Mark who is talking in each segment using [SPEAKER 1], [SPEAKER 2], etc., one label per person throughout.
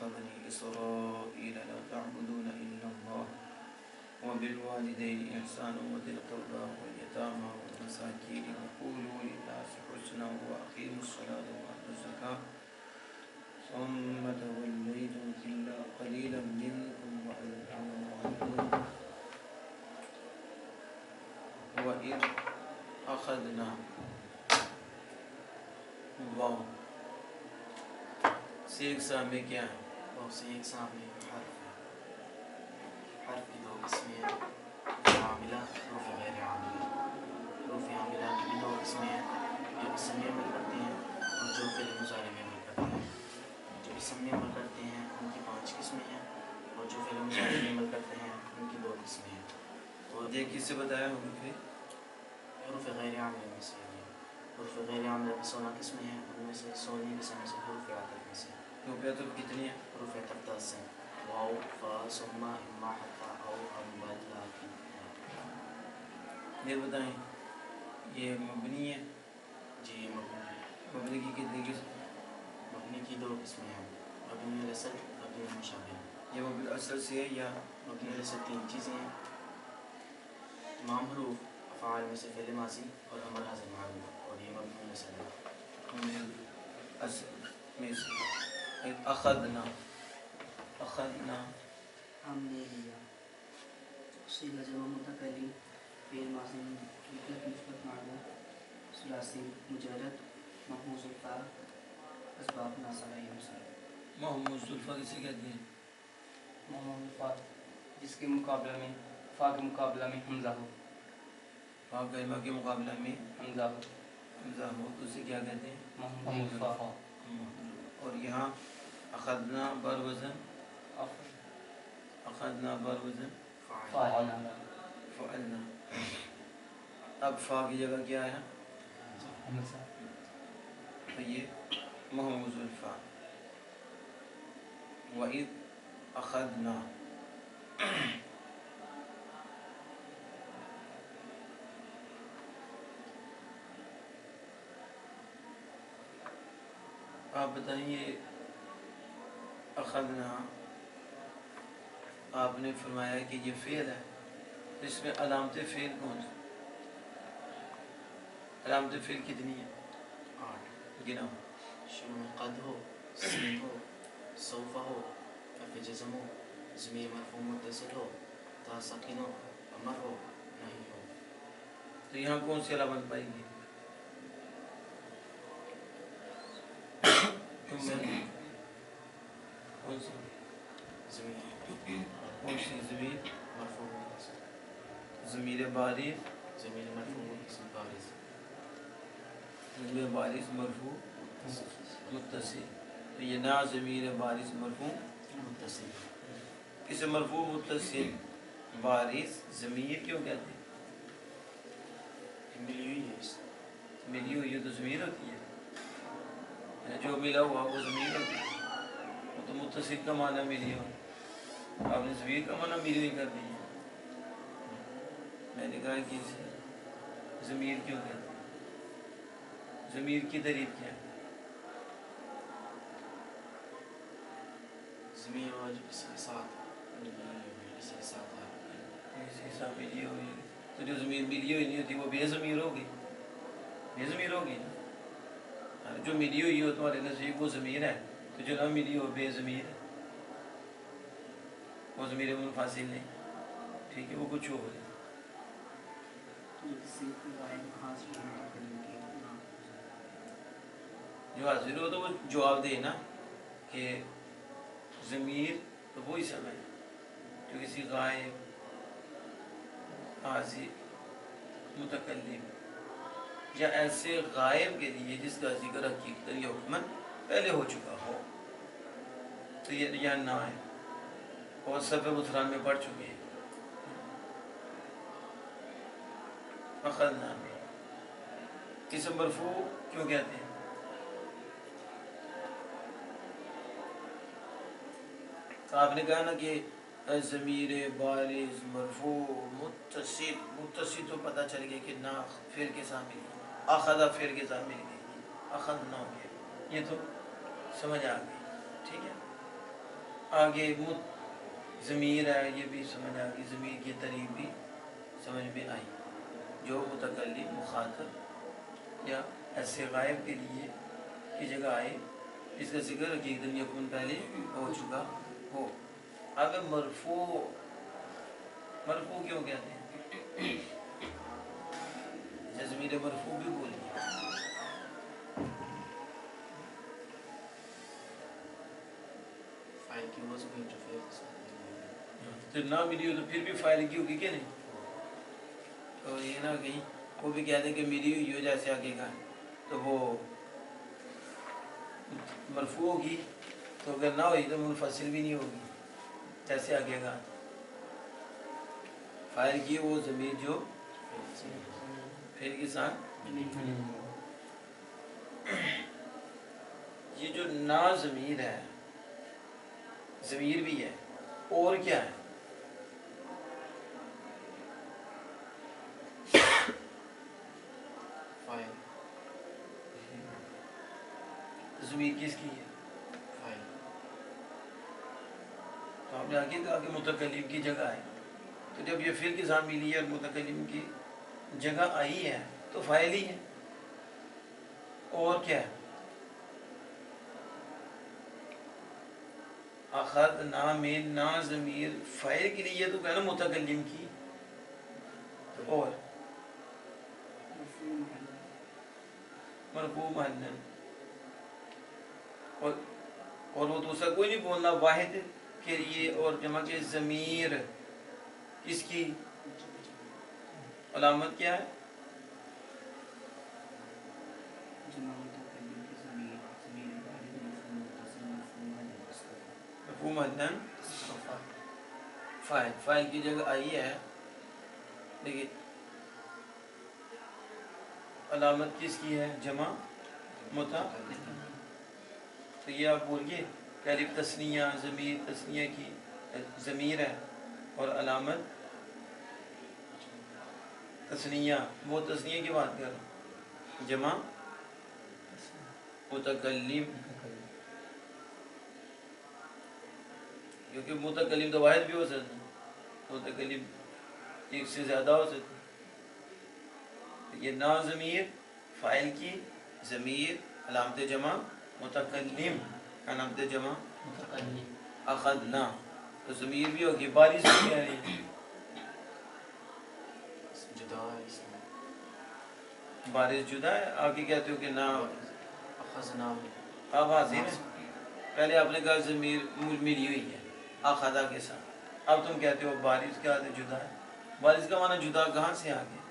[SPEAKER 1] بني إسرائيل لا تعبدون إلا الله وبالوالدين إحسانا وذي القربى واليتامى والمساكين وقولوا للناس حسنا وأقيموا الصلاة وآتوا الزكاة ثم توليتم إلا قليلا منكم وأنتم معرضون وإذ أخذنا واو سیک سامنے کیا ہے؟
[SPEAKER 2] واو سیک سامنے حرف ہے. حرف کی دو قسمیں ہیں, عاملہ حروف غیر عاملہ. حروف عاملہ کی بھی دو قسمیں ہیں, جو اسم میں عمل کرتے ہیں اور جو فعل مضارع میں عمل کرتے ہیں. جو اسم میں عمل کرتے ہیں ان کی 5 قسمیں ہیں اور جو فعل مضارع میں عمل کرتے ہیں ان کی 2 قسمیں ہیں.
[SPEAKER 1] اور یہ کس سے بتایا
[SPEAKER 2] حروف غیر عاملہ میں سے ہے. حروف غیر عاملہ کی 16 قسمیں ہیں, ان میں سے 16 قسم سے حروف عطف میں سے.
[SPEAKER 1] حروف عطف کتنی ہیں؟
[SPEAKER 2] حروف عطف 10 ہیں. واو فا ثم اما حتی او ام بل لکن.
[SPEAKER 1] یہ بتائیں یہ مبنی ہے؟
[SPEAKER 2] جی مبنی ہے.
[SPEAKER 1] مبنی کی کتنی قسم؟
[SPEAKER 2] مبنی کی 2 قسمیں ہیں, مبنی الاصل مبنی المشابہ.
[SPEAKER 1] یہ مبنی الاصل سے ہے یا
[SPEAKER 2] مبنی الاصل 3 چیزیں ہیں. تمام حروف افعال میں سے فعل ماضی اور امر حاضر معلوم, اور یہ مبنی الاصل ہے.
[SPEAKER 1] اصل میں سے اخذنا
[SPEAKER 3] ہم نے لیا. صیغہ جمع متکلم فعل ماضی مطلق مثبت معلوم ثلاثی مجرد محموز الفاء اسباب ناصرہ مثال.
[SPEAKER 1] محمود الفا کسے کہتے ہیں؟
[SPEAKER 3] محمود الفاء جس کے مقابلہ میں فا کے مقابلہ میں حمزہ ہو.
[SPEAKER 1] فا کلمہ کے مقابلہ میں
[SPEAKER 3] حمزہ ہو
[SPEAKER 1] تو اسے کیا کہتے ہیں؟
[SPEAKER 3] محمود الفاء.
[SPEAKER 1] اور یہاں اخذنا بر وزن فعلنا. اب فا کی جگہ کیا ہے؟ تو یہ محمود الفا. وَإِذْ أَخَذْنَا آپ بتائیے اخذنا آپ نے فرمایا کہ یہ فعل ہے, اس میں علامت فعل کون سی؟ علامت فعل کتنی ہے؟
[SPEAKER 2] 8.
[SPEAKER 1] گناؤ.
[SPEAKER 2] شروع میں قد ہو, سین ہو, سوف ہو, کف جزم ہو, ضمیر مرفوع متصل ہو, تا ساکن ہو, امر ہو, نہیں ہو.
[SPEAKER 1] تو یہاں کون سی علامت پائیں گے؟ کون سی ضمیر
[SPEAKER 2] مرفوع متصل,
[SPEAKER 1] ضمیر بارز
[SPEAKER 2] ضمیر مرفوع متصل بارز,
[SPEAKER 1] ضمیر بارز مرفوع متصل. تو یہ نا ضمیر بارز مرفوع
[SPEAKER 2] متصل.
[SPEAKER 1] اسے مرفوع متصل بارز ضمیر کیوں کہتے ہیں؟
[SPEAKER 2] ملی ہوئی ہے,
[SPEAKER 1] ملی ہوئی ہے تو ضمیر ہوتی ہے, جو ملا ہوا وہ ضمیر ہوتی ہے. وہ تو متصل کا معنی ملی ہو, آپ نے ضمیر کا معنی ملی ہوئی کر دی ہے. میں نے کہا کہ ضمیر کیوں کہتے ہیں؟ ضمیر کی تعریف کیا ہے؟
[SPEAKER 2] ضمیر اور جو کسی کے ساتھ ملی ہوئی ہے, کسی کے ساتھ آ رہی ہے.
[SPEAKER 1] کسی کے ساتھ ملی ہوئی ہے تو جو ضمیر ملی ہوئی نہیں ہوتی وہ بے ضمیر ہوگی, بے ضمیر ہوگی نا. جو ملی ہوئی ہو تمہارے نزدیک وہ ضمیر ہے, تو جو نہ ملی ہو بے ضمیر ہے, وہ ضمیر منفصل نہیں. ٹھیک ہے, وہ کچھ ہو جائے. جو حاضر ہو تو وہ جواب دے نا کہ ضمیر تو وہی سمجھ جو کسی غائب حاضر متکلم یا ایسے غائب کے لیے جس کا ذکر حقیقت یا حکمن پہلے ہو چکا ہو, تو یہ یہاں نہ ہے اور صفحہ بطران میں پڑھ چکے ہیں. اخذنا اسم مرفوع کیوں کہتے ہیں؟ آپ نے کہا نا کہ ضمیر بارز مرفوع متصل تو پتہ چل گیا کہ نہ فعل کے ساتھ مل گئی, اخذ فعل کے ساتھ مل گئی, اخذنا ہو گیا, یہ تو سمجھ آ گئی. ٹھیک ہے, آگے ضمیر ہے، یہ بھی سمجھ آ گئی، ضمیر کی ترتیب بھی سمجھ میں آئی، جو متکلم مخاطب یا ایسے غائب کے لیے کی جگہ آئے جس کا ذکر حقیقت یکون پہلے ہو چکا ہو۔ اب مرفوع، مرفوع کیوں کہتے ہیں؟ ضمیر مرفوع بھی بولیے۔
[SPEAKER 2] فائل کی وہ زمین جو پھر
[SPEAKER 1] جب نہ ملی ہو تو پھر بھی فائل کی ہوگی کہ نہیں؟ تو یہ نہ کہیں وہ بھی کہتے ہیں کہ ملی ہوئی ہو جیسے آگے کا، تو وہ مرفوع ہوگی، تو اگر نہ ہوئی تو منفصل بھی نہیں ہوگی جیسے آگے کا۔ فائل کی وہ ضمیر جو پھر کے ساتھ، یہ جو نا ضمیر ہے، ضمیر بھی ہے اور کیا ہے؟
[SPEAKER 2] فائل
[SPEAKER 1] ضمیر کس کی ہے؟
[SPEAKER 2] فائل
[SPEAKER 1] تو ہم نے آگے کہا کہ متکلم کی جگہ ہے، تو جب یہ فعل کے ساتھ ملی ہے اور متکلم کی جگہ آئی ہے تو فاعل ہی ہے، اور کیا ہے؟ اخذنا من نا ضمیر فاعل کے لیے تو کہنا متکلم کی، اور مرفوع محلا، اور وہ دوسرا کوئی نہیں بولنا، واحد کے لیے اور جمع کے ضمیر کس کی علامت کیا ہے؟ مرفوع محلا فاعل، فاعل کی جگہ آئی ہے، دیکھیے علامت کس کی ہے؟ جمع متکلم، تو یہ آپ بولیے کہ الف تثنیہ ضمیر تثنیہ کی ضمیر ہے اور علامت تثنیہ، وہ تثنیہ کی بات کر رہا ہوں، جمع متکلم، کیونکہ متکلم تو واحد بھی ہو سکتا ہے، متکلم ایک سے زیادہ ہو سکتا ہے۔ یہ نا ضمیر فاعل کی ضمیر علامت جمع متکلم، علامت جمع
[SPEAKER 3] متکلم،
[SPEAKER 1] اخذنا، تو ضمیر بھی ہوگی، بارش بھی کہہ رہی ہے،
[SPEAKER 2] جدا ہے اس میں،
[SPEAKER 1] بارش جدا ہے، آگے کہتے ہو کہ نہ
[SPEAKER 2] اخذنا
[SPEAKER 1] اب حاضر ہے، پہلے آپ نے کہا ضمیر ملی ہوئی ہے اخذا کے ساتھ، اب تم کہتے ہو بارش کا جدا ہے، بارش کا معنی جدا کہاں سے آ گیا؟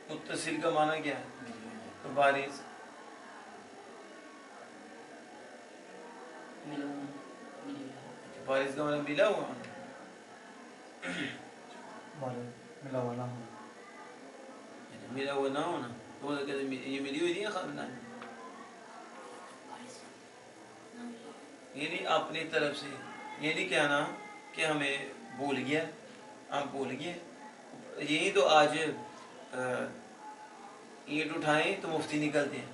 [SPEAKER 1] متصل کا معنی کیا ہے؟ تو بارش بارش کا معنی ملا ہوا،
[SPEAKER 3] ملا ہوا نہ ہونا،
[SPEAKER 1] ملا ہوا نہ ہونا، تو وہ کہتے ہیں یہ ملی ہوئی نہیں ہے خزانہ، یہ نہیں اپنی طرف سے، یہ نہیں کہنا کہ ہمیں بھول گیا، ہم بھول گئے، یہی تو آج اینٹ اٹھائیں تو مفتی نکلتے ہیں،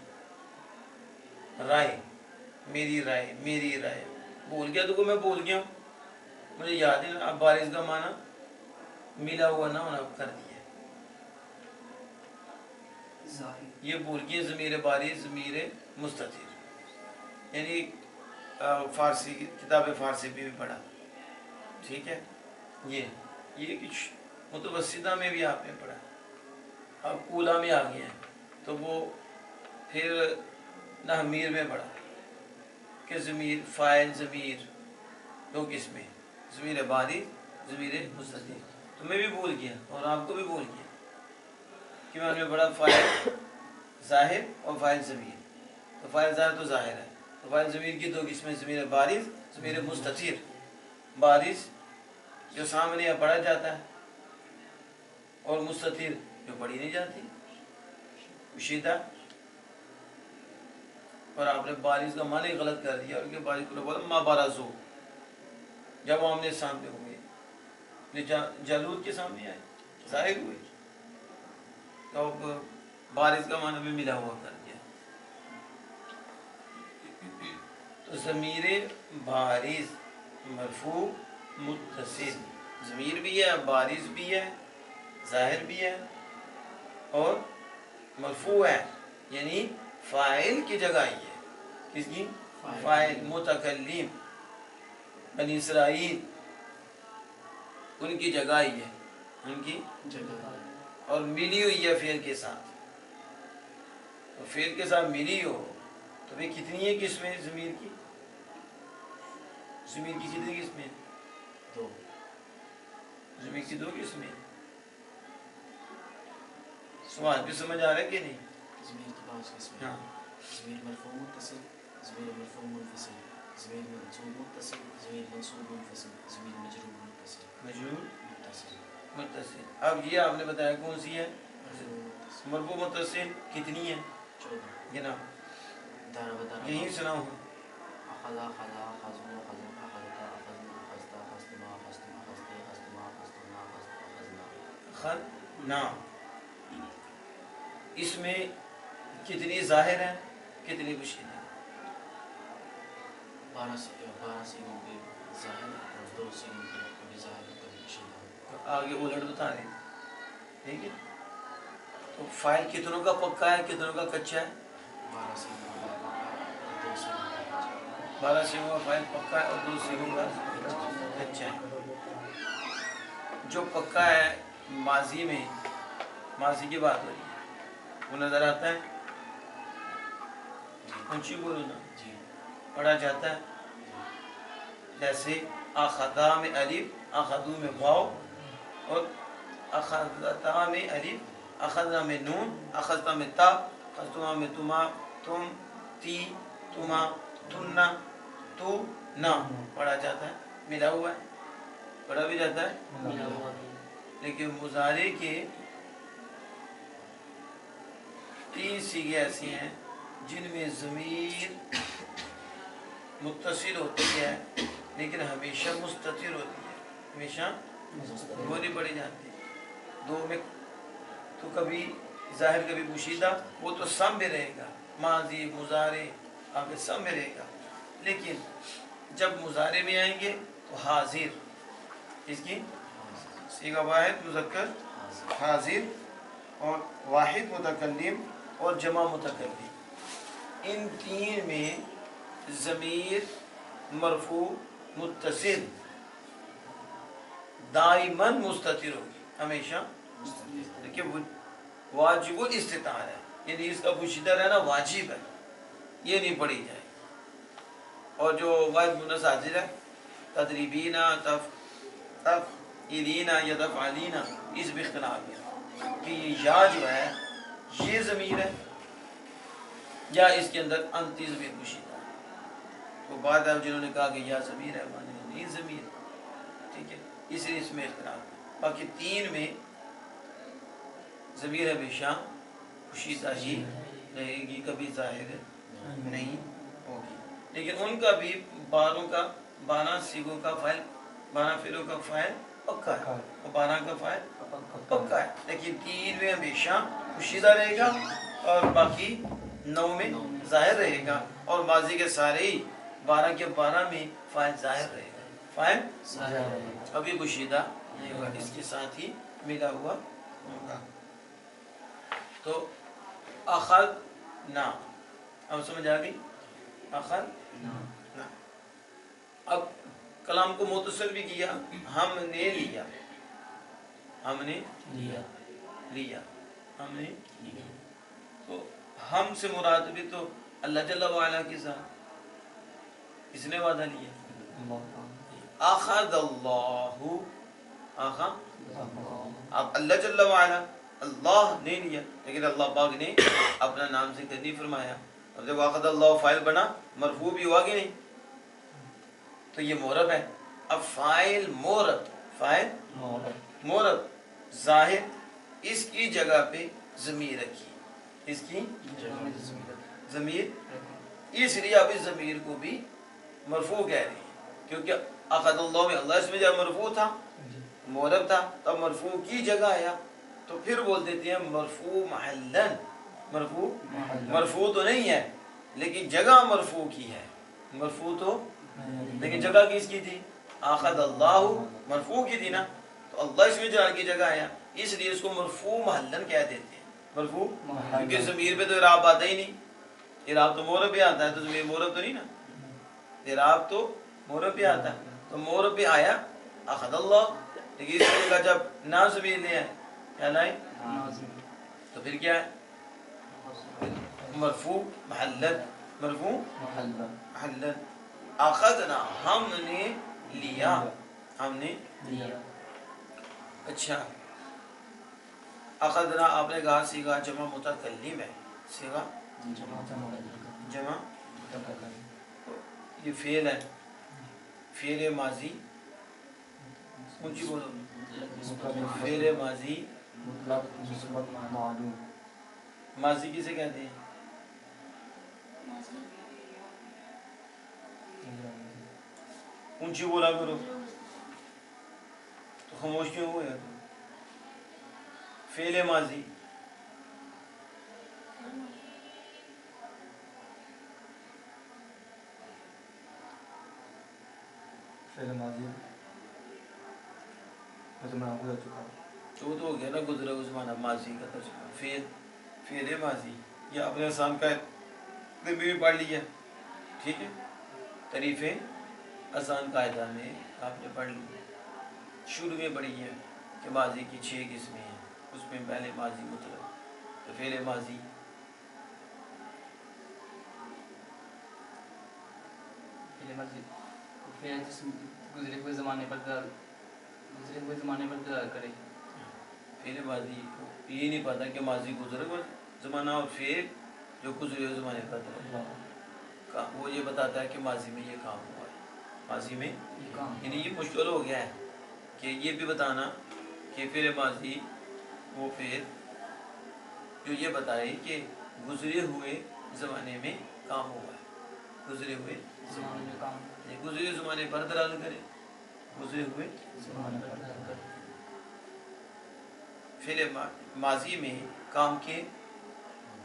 [SPEAKER 1] رائے میری رائے میری رائے، بھول گیا تو کوئی میں بھول گیا ہوں، مجھے یاد ہے نا، اب بارش کا معنی ملا ہوا نہ ہونا کر دیا، یہ بھول گیا ضمیر بارش ضمیر مستتر، یعنی فارسی کتاب فارسی بھی پڑھا، ٹھیک ہے، یہ کچھ متوسطہ میں بھی آپ نے پڑھا، اب اولا میں آ گیا ہے تو وہ پھر نحمیر میں پڑھا کہ ضمیر فاعل ضمیر دو قسمیں، ضمیر بارش ضمیر مستتر، تو میں بھی بھول گیا اور آپ کو بھی بھول گیا کہ میں نے پڑھا فاعل ظاہر اور فاعل ضمیر، تو فاعل ظاہر تو ظاہر ہے، تو فاعل ضمیر کی دو قسمیں، ضمیر بارش ضمیر مستتر، بارش جو سامنے پڑھا جاتا ہے اور مستتر جو پڑھی نہیں جاتی، پوشیدہ، اور آپ نے بارش کا معنی غلط کر دیا، اور کہ بارش کو بولا ما بارزو، جب وہ آمنے سامنے ہوئے، جالوت کے سامنے آئے ظاہر ہوئے، تو اب بارش کا معنی بھی ملا ہوا کر دیا، تو ضمیر بارز مرفوع متصل، ضمیر بھی ہے، بارز بھی ہے، ظاہر بھی ہے اور مرفوع ہے، یعنی فاعل کی جگہ ہی ہے. کس کی؟ فاعل. متکلم بنی اسرائیل ان کی جگہ ہی ہے، ان کی
[SPEAKER 2] جگہ
[SPEAKER 1] اور ملی ہوئی ہے فعل کے ساتھ. تو فعل کے ساتھ ملی ہو تو بھی کتنی ہے قسمیں ضمیر کی؟ ضمیر کی کتنی قسمیں؟
[SPEAKER 2] دو.
[SPEAKER 1] ضمیر کی دو قسمیں. سوال بھی سمجھ آ رہا ہے کہ نہیں؟
[SPEAKER 2] ضمیر کی 5 قسمیں.
[SPEAKER 1] ہاں.
[SPEAKER 2] ضمیر مرفوع متصل، ضمیر مرفوع منفصل، ضمیر منصوب متصل، ضمیر منصوب منفصل، ضمیر مجرور متصل.
[SPEAKER 1] مجرور
[SPEAKER 2] متصل.
[SPEAKER 1] متصل. اب یہ آپ نے بتایا کون سی ہے؟
[SPEAKER 2] مرفوع متصل.
[SPEAKER 1] مرفوع متصل کتنی ہے؟
[SPEAKER 2] 14.
[SPEAKER 1] گنا.
[SPEAKER 2] ضرب ضرب.
[SPEAKER 1] یہیں سناؤ.
[SPEAKER 2] أخذ أخذ أخذوا أخذوا أخذت أخذوا أخذت أخذتما أخذتم أخذت أخذتما أخذتما أخذنا.
[SPEAKER 1] خل نام. اس میں کتنی ظاہر ہے کتنی پوشیدہ ہے؟
[SPEAKER 2] 12 سیگوں کے ظاہر اور 2 سیگوں کے کبھی ظاہر اور کبھی پوشیدہ.
[SPEAKER 1] آگے الٹ بتا رہے ہیں. ٹھیک ہے. تو فائل کتنوں کا پکا ہے کتنوں کا کچا ہے؟
[SPEAKER 2] 12 سیگوں کا اور 2 سیگوں کا کچا.
[SPEAKER 1] 12 سیگوں کا فائل پکا ہے اور 2 سیگوں کا کچا ہے. جو پکا ہے ماضی میں، ماضی کی بات ہو رہی ہے، وہ نظر آتا ہے. اونچی بولو نا.
[SPEAKER 2] جی.
[SPEAKER 1] پڑھا جاتا ہے. جیسے اخذا میں الف، اخذو میں واو، اور اخذتا میں الف، اخذنا میں نون، اخذتا میں تا، اخذتما میں تما، تم، تی، تما، تننا، تو، نا. پڑھا جاتا ہے. ملا ہوا ہے. پڑھا بھی جاتا ہے.
[SPEAKER 3] ملا ہوا بھی.
[SPEAKER 1] لیکن مضارع کے 3 صیغے ایسی ہیں جن میں ضمیر متصل ہوتی ہے لیکن ہمیشہ مستتر ہوتی ہے، ہمیشہ وہ نہیں پڑھی جاتی. 2 میں تو کبھی ظاہر کبھی پوشیدہ، وہ تو سب میں رہے گا، ماضی مضارع آگے سب میں رہے گا. لیکن جب مضارع میں آئیں گے تو حاضر، اس کی صیغہ واحد مذکر حاضر اور واحد متکلم اور جمع متکلم، ان 3 میں ضمیر مرفوع متصل دائماً مستتر ہوگی، ہمیشہ. دیکھیں واجب الاستتار ہے، یعنی اس کا پوشیدہ رہنا واجب ہے، یہ نہیں پڑھی جائے. اور جو واجب منصاجر ہے تدریبینا تفعیلینا یا تفعلینا، اس بھی اختلاف ہے کہ یہ یا جو ہے یہ ضمیر ہے یا اس کے اندر انتی ضمیر پوشیدہ ہے. تو بعد اب جنہوں نے کہا کہ یا ضمیر ہے، مانے نہیں ضمیر. ٹھیک ہے. اس لیے اس میں اختلاف ہے. باقی 3 میں ضمیر ہمیشہ پوشیدہ ہی رہے گی، کبھی ظاہر نہیں ہوگی. لیکن ان کا بھی 12 صیغوں کا فاعل، 12 فعلوں کا فاعل پکا ہے اور 12 کا فاعل پکا ہے. لیکن 3 میں ہمیشہ پوشیدہ رہے گا اور باقی 9 میں ظاہر رہے گا. اور ماضی کے سارے ہی 12 کے 12 میں فاعل ظاہر رہے گا، فاعل ابھی پوشیدہ نہیں ہوگا، اس کے ساتھ ہی ملا ہوا ہوگا. تو اخذنا، اب سمجھ آ گئی؟ اخذنا. اب کلام کو متصل بھی کیا، ہم نے لیا، ہم نے لیا، ہم نے لیا. تو ہم سے مراد بھی تو اللہ جل وعلا کی ذات، اس نے وعدہ لیا. اخذ اللہ، اب اللہ جل وعلا اللہ نے لیا، لیکن اللہ پاک نے اپنا نام ذکر نہیں فرمایا. اب جب اخذ اللہ فاعل بنا، مرفوع بھی ہوا کہ نہیں؟ تو یہ مورب ہے. اب فاعل مورب، فاعل مورب ظاہر، اس کی جگہ پہ ضمیر رکھی، اس کی ضمیر، اس لیے اب اس ضمیر کو بھی مرفوع کہہ رہے ہیں، کیونکہ اخذ اللہ میں اللہ اس میں جب مرفوع تھا، مورب تھا، تب مرفوع کی جگہ آیا تو پھر بول دیتے ہیں مرفوع محلن. مرفوع تو نہیں ہے لیکن جگہ مرفوع کی ہے، مرفوع تو لیکن جگہ کس کی تھی؟ اخذ اللہ مرفوع کی تھی نا، تو اللہ اس میں جار کی جگہ آیا، اس لیے اس کو مرفوع محلن کہہ دیتے ہیں، مرفوع کیونکہ ضمیر پہ تو اعراب آتا ہی نہیں، اعراب تو مورب پہ آتا ہے، تو ضمیر مورب تو نہیں نا، اعراب تو مورب پہ آتا ہے، تو مورب پہ آیا اخذ اللہ، لیکن اس کا جب نا ضمیر لے آئے کیا لائے تو پھر کیا ہے مرفوع محلن، مرفوع محلن، اخذنا ہم نے لیا، ہم نے اچھا اخذنا آپ نے کہا سیغہ جمع متکلم ہے، سیغہ جمع یہ فعل ہے، فعل ماضی اونچی بولو، فعل ماضی ماضی کسے کہتے ہیں؟ اونچی بولا کرو، تو خاموش کیوں ہوئے تم؟ فعل ماضی تو وہ تو ہو گیا نا گزرا ہوا زمانہ، ماضی کا ترجمہ فعل ماضی، یہ آپ نے آسان کا بھی پڑھ لیا، ٹھیک ہے، تعریف آسان قاعدہ میں آپ نے پڑھ لی، شروع میں پڑھی ہے کہ ماضی کی 6 قسمیں ہیں، اس میں پہلے ماضی مطلق، تو فعل ماضی
[SPEAKER 4] گزرے ہوئے زمانے پر کرے،
[SPEAKER 1] فعل ماضی یہ نہیں پتا کہ ماضی گزرا ہوا زمانہ اور فعل جو گزرے ہوئے زمانے پر وہ یہ بتاتا ہے کہ ماضی میں یہ کام ہوا ہے، ماضی میں یعنی یہ مشکل ہو گیا ہے کہ یہ بھی بتانا کہ فعل ماضی وہ فعل جو یہ بتائے کہ گزرے ہوئے زمانے میں کام ہوا ہے، گزرے ہوئے
[SPEAKER 4] زمانے میں کام،
[SPEAKER 1] گزرے زمانے پر دلالت کرے، گزرے ہوئے فعل ماضی میں کام کے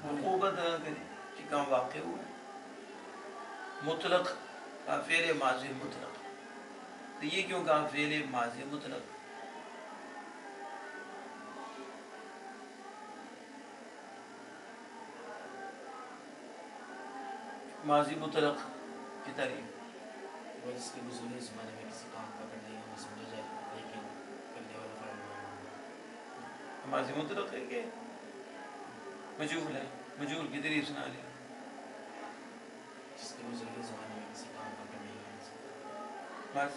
[SPEAKER 1] وقوع پر دلالت کرے کہ کام واقع ہوا ہے، مطلق فعل ماضی مطلق، تو یہ کیوں کہا فعل ماضی مطلق؟ ماضی مطلق کی تعریف
[SPEAKER 2] وہ اس کے گزرے زمانے میں کسی کام کا کرنے میں سمجھا جائے، لیکن کرنے والا فعل معمول،
[SPEAKER 1] ماضی مطلق ہے کہ مجہول ہے، مجہول کی تعریف سنا لیا،
[SPEAKER 2] جس کے گزرے زمانے میں کسی کام کا کرنے میں
[SPEAKER 1] بس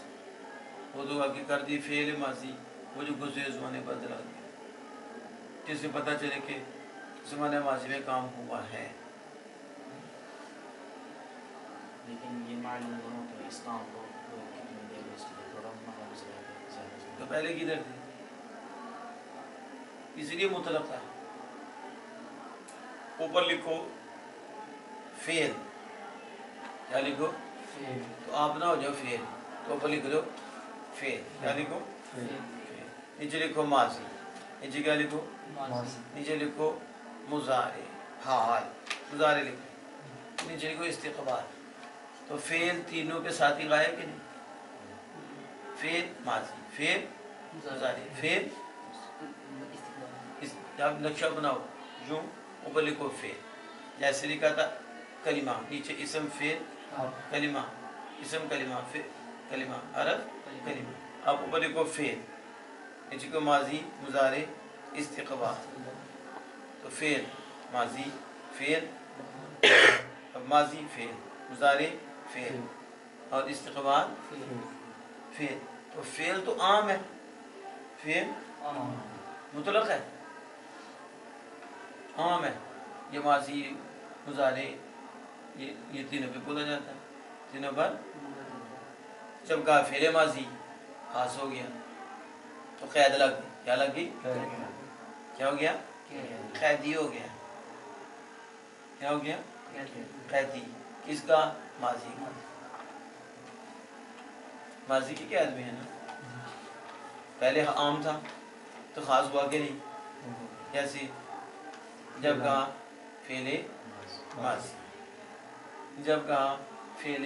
[SPEAKER 1] وہ تو آگے کر دی فعل ماضی وہ جو گزرے زمانے پر دلالت کرے، جس سے پتہ چلے کہ زمانہ ماضی میں کام ہوا ہے،
[SPEAKER 2] لیکن یہ معلوم ہو کہ اس کام کو کتنی دیر میں تھوڑا گزرا ہے زیادہ
[SPEAKER 1] تو پہلے کدھر تھے؟ اس لیے مطلق ہے، اوپر لکھو فعل، کیا لکھو؟ تو آپ نہ ہو جاؤ فعل، تو اوپر لکھ دو فعل، کیا لکھو؟ نیچے لکھو ماضی، نیچے کیا لکھو؟ نیچے لکھو مضارع، حال، مضارع لکھو، نیچے لکھو استقبال، تو فعل تینوں کے ساتھ ہی غائب کہ نہیں؟ فعل ماضی، فعل مضارع، فعل جب نقشہ بناؤ یوں اوپر لکھو فعل، جیسے لکھا تھا کلمہ، نیچے اسم فعل کلمہ، اسم کلمہ فعل کلمہ حرف کلمہ، آپ اوپر لکھو فعل، نیچے کو ماضی مضارع استقبال، تو فعل ماضی فعل، ماضی فعل مضارع فعل اور استقبال فعل، تو فعل تو عام ہے، فعل مطلق ہے، عام ہے، یہ ماضی مضارع یہ تینوں پہ بولا جاتا ہے، تینوں پر، جب کہا فعل ماضی خاص ہو گیا تو قید لگ گئی، کیا لگ گئی؟ کیا ہو گیا؟ قیدی ہو گیا، کیا ہو گیا؟ قیدی، کس کا؟ ماضی کا، ماضی کی قید میں ہے نا، پہلے عام تھا تو خاص ہوا کہ نہیں، جیسے جب کہا فعل ماضی، جب کہا فعل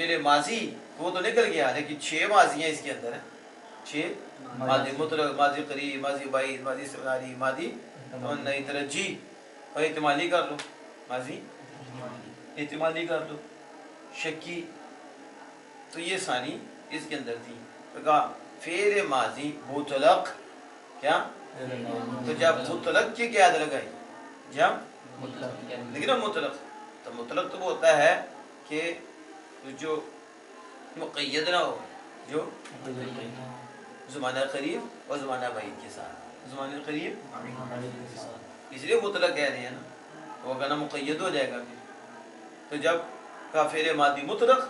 [SPEAKER 1] فعل ماضی وہ تو نکل گیا لیکن 6 ماضی ہیں اس کے اندر ہیں 6 ماضی مطلق ماضی قریب ماضی بعید ماضی استمراری ماضی تمنائی ترجی اور احتمالی کر لو ماضی احتمالی کر لو شکی تو یہ ثانی اس کے اندر تھی تو کہا فعل ماضی مطلق کیا تو جب مطلق کی قید لگائی جب لیکن مطلق تو مطلق تو وہ ہوتا ہے کہ جو مقید نہ ہو جو زمانہ قریب اور زمانہ بعید کے ساتھ زمانہ قریب اس لیے مطلق کہہ رہے ہیں نا وہ کہنا مقید ہو جائے گا پھر تو جب کا فعل ماضی مطلق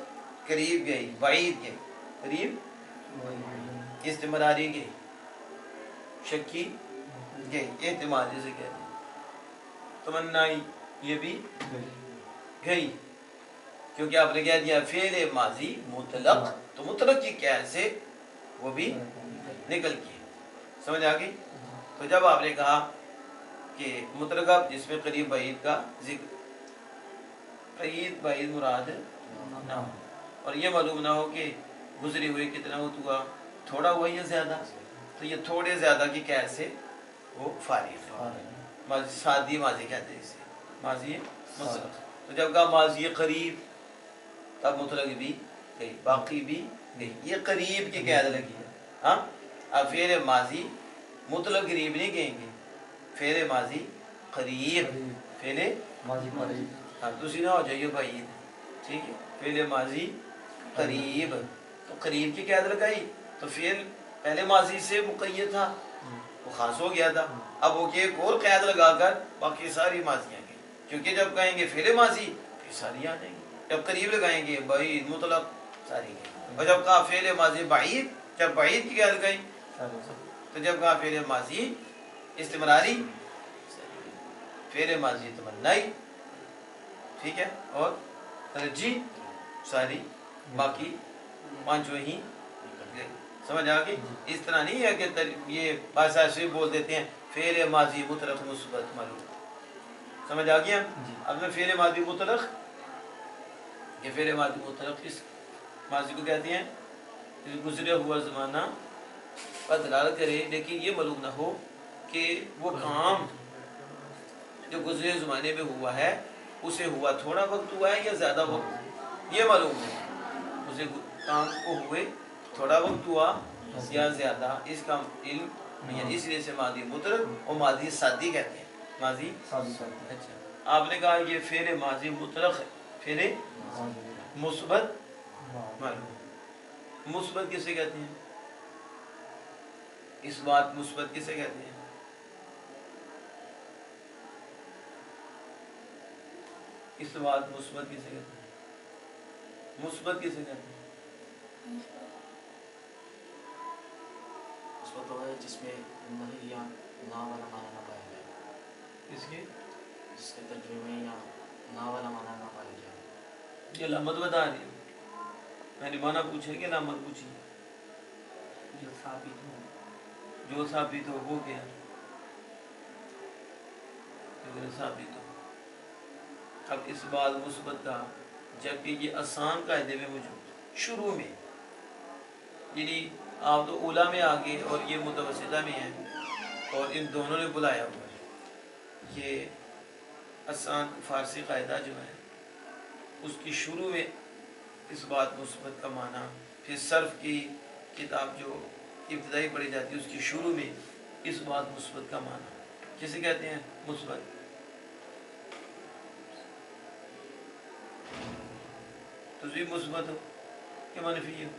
[SPEAKER 1] قریب گئی بعید گئی قریب استمراری گئی شکی گئی احتمال جیسے کہتے ہیں تمنائی یہ بھی گئی کیونکہ آپ نے کہہ دیا فعل ماضی مطلق تو مطلق کی قید سے وہ بھی نکل گئی سمجھ آ گئی تو جب آپ نے کہا کہ مطلقہ جس میں قریب بعید کا ذکر قریب بعید مراد نہ ہو اور یہ معلوم نہ ہو کہ گزری ہوئی کتنا ہوا تھوڑا ہوا یا زیادہ تو یہ تھوڑے زیادہ کی قید سے وہ فارغ ہے سادی ماضی کہتے ہیں اسے ماضی مطلق تو جب کہا ماضی قریب تب مطلق بھی گئی باقی بھی گئی یہ قریب کی قید لگی ہے ہاں اب فعل ماضی مطلق قریب نہیں کہیں گے فعل ماضی قریب فعل
[SPEAKER 4] ماضی قریب
[SPEAKER 1] ہاں دوسری نہ ہو جائیے بھائی ٹھیک ہے فعل ماضی قریب تو قریب کی قید لگائی تو فعل پہلے ماضی سے مقید تھا وہ خاص ہو گیا تھا اب وہ کہ ایک اور قید لگا کر باقی ساری ماضیاں گئی کیونکہ جب کہیں گے فعل ماضی پھر ساری آ جائیں گی جب قریب لگائیں گے بعید مطلق ساری گئی اور جب کہا فعل ماضی بعید جب بعید کی قید لگائی تو جب کہا فعل ماضی استمراری فعل ماضی تمنائی ٹھیک ہے اور ترجی ساری باقی پانچوں ہی گئی سمجھ آ گئی اس طرح نہیں ہے کہ یہ بات ایسے بول دیتے ہیں فعل ماضی مطلق مثبت معلوم سمجھ آ گیا اب میں فعل ماضی مطلق یہ فعل ماضی مطلق اس ماضی کو کہتے ہیں گزرے ہوا زمانہ پر دلالت کرے لیکن یہ معلوم نہ ہو کہ وہ کام جو گزرے زمانے میں ہوا ہے اسے ہوا تھوڑا وقت ہوا ہے یا زیادہ وقت یہ معلوم ہے اسے کام کو ہوئے تھوڑا وقت ہوا یا زیادہ اس کا علم یعنی اس لیے سے ماضی مطلق اور ماضی سادی کہتے ہیں ماضی اچھا آپ نے کہا یہ فعل ماضی مطلق ہے فعل مثبت معلوم مثبت کسے کہتے ہیں اس بات مثبت کسے کہتے ہیں اس بات مثبت کسے کہتے ہیں مثبت کسے کہتے ہیں
[SPEAKER 2] مثبت تو ہے جس میں نہیں یا نا والا معنی نہ پایا جائے
[SPEAKER 1] اس کی
[SPEAKER 2] جس کے ترجمے میں یا نا والا معنی نہ پایا جائے
[SPEAKER 1] یہ علامت بتا رہی ہوں میں نے معنی پوچھے کہ علامت پوچھی
[SPEAKER 3] جو ثابت ہو
[SPEAKER 1] جو ثابت ہو وہ کیا ثابت ہو اب اس بات مثبت کا جبکہ یہ آسان قاعدے میں موجود شروع میں یعنی آپ تو اولا میں آگے اور یہ متوسطہ میں ہیں اور ان دونوں نے بلایا ہوا ہے یہ آسان فارسی قاعدہ جو ہے اس کی شروع میں اس بات مثبت کا معنی پھر صرف کی کتاب جو ابتدائی پڑھی جاتی ہے اس کی شروع میں اس بات مثبت کا معنی کسے کہتے ہیں مثبت تصویر مثبت ہو کہ منفی ہو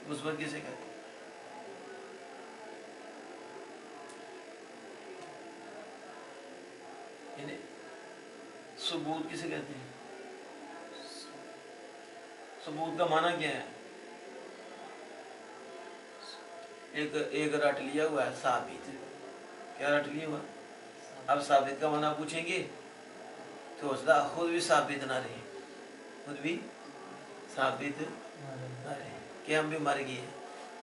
[SPEAKER 1] مثبت کسے کہتے ہیں یعنی ثبوت کسے کہتے ہیں ثبوت کا معنی کیا ہے ایک رٹ لیا ہوا ہے ثابت کیا رٹ لیا ہوا اب ثابت کا معنی پوچھیں گے تو حوصلہ خود بھی ثابت نہ رہے خود بھی ثابت نہ رہے کہ ہم بھی مر گئے